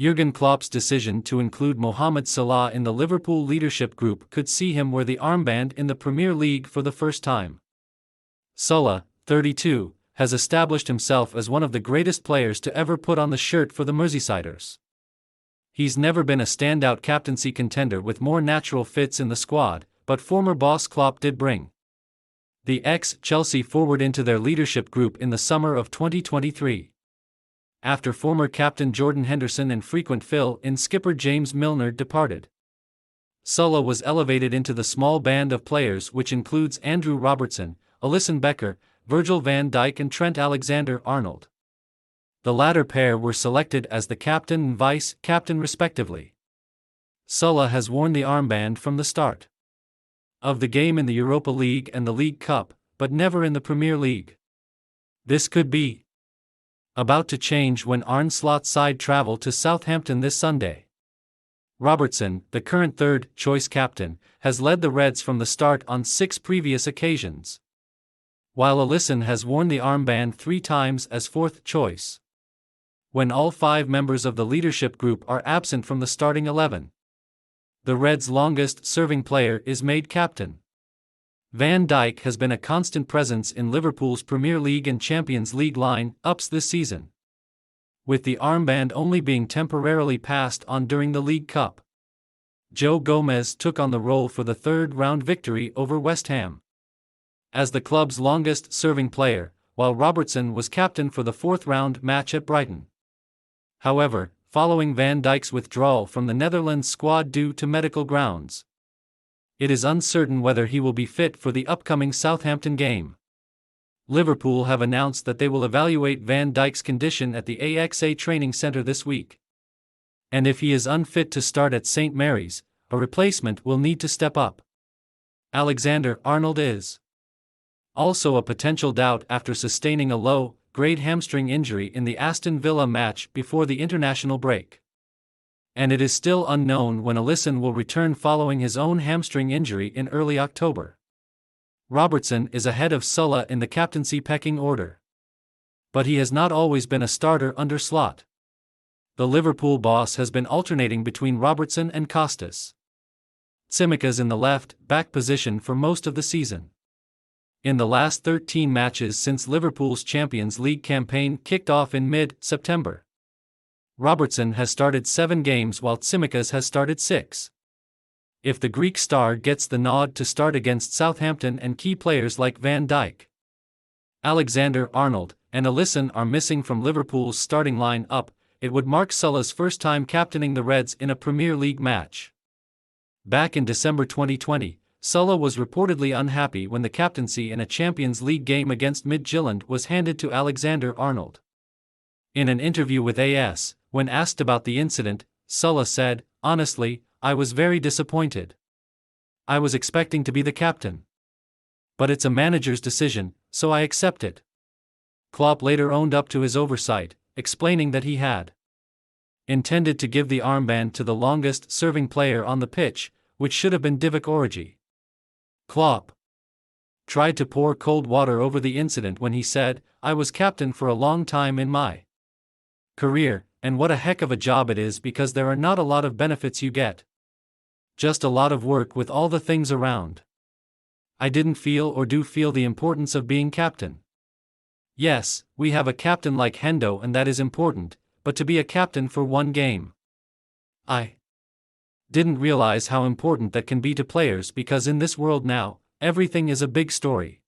Jurgen Klopp's decision to include Mohamed Salah in the Liverpool leadership group could see him wear the armband in the Premier League for the first time. Salah, 32, has established himself as one of the greatest players to ever put on the shirt for the Merseysiders. He's never been a standout captaincy contender with more natural fits in the squad, but former boss Klopp did bring the ex-Chelsea forward into their leadership group in the summer of 2023. After former captain Jordan Henderson and frequent fill-in skipper James Milner departed, Salah was elevated into the small band of players which includes Andrew Robertson, Alisson Becker, Virgil van Dijk and Trent Alexander-Arnold. The latter pair were selected as the captain and vice-captain respectively. Salah has worn the armband from the start of the game in the Europa League and the League Cup, but never in the Premier League. This could be about to change when Arne Slot's side travel to Southampton this Sunday. Robertson, the current third-choice captain, has led the Reds from the start on 6 previous occasions, while Alisson has worn the armband 3 times as fourth choice, when all 5 members of the leadership group are absent from the starting 11. The Reds' longest-serving player is made captain. Van Dijk has been a constant presence in Liverpool's Premier League and Champions League line-ups this season, with the armband only being temporarily passed on during the League Cup. Joe Gomez took on the role for the third-round victory over West Ham as the club's longest-serving player, while Robertson was captain for the 4th-round match at Brighton. However, following Van Dijk's withdrawal from the Netherlands squad due to medical grounds, it is uncertain whether he will be fit for the upcoming Southampton game. Liverpool have announced that they will evaluate Van Dijk's condition at the AXA training centre this week, and if he is unfit to start at St Mary's, a replacement will need to step up. Alexander-Arnold is also a potential doubt after sustaining a low-grade hamstring injury in the Aston Villa match before the international break, and it is still unknown when Alisson will return following his own hamstring injury in early October. Robertson is ahead of Salah in the captaincy pecking order, but he has not always been a starter under Slot. The Liverpool boss has been alternating between Robertson and Kostas Tsimikas in the left-back position for most of the season. In the last 13 matches since Liverpool's Champions League campaign kicked off in mid-September, Robertson has started 7 games while Tsimikas has started 6. If the Greek star gets the nod to start against Southampton and key players like Van Dijk, Alexander-Arnold, and Alisson are missing from Liverpool's starting line-up, it would mark Salah's first time captaining the Reds in a Premier League match. Back in December 2020, Salah was reportedly unhappy when the captaincy in a Champions League game against Midtjylland was handed to Alexander-Arnold. In an interview with AS, when asked about the incident, Salah said, "Honestly, I was very disappointed. I was expecting to be the captain. But it's a manager's decision, so I accept it." Klopp later owned up to his oversight, explaining that he had intended to give the armband to the longest-serving player on the pitch, which should have been Divock Origi. Klopp tried to pour cold water over the incident when he said, "I was captain for a long time in my career, and what a heck of a job it is because there are not a lot of benefits you get. Just a lot of work with all the things around. I didn't feel or do feel the importance of being captain. Yes, we have a captain like Hendo and that is important, but to be a captain for one game, I didn't realize how important that can be to players because in this world now, everything is a big story."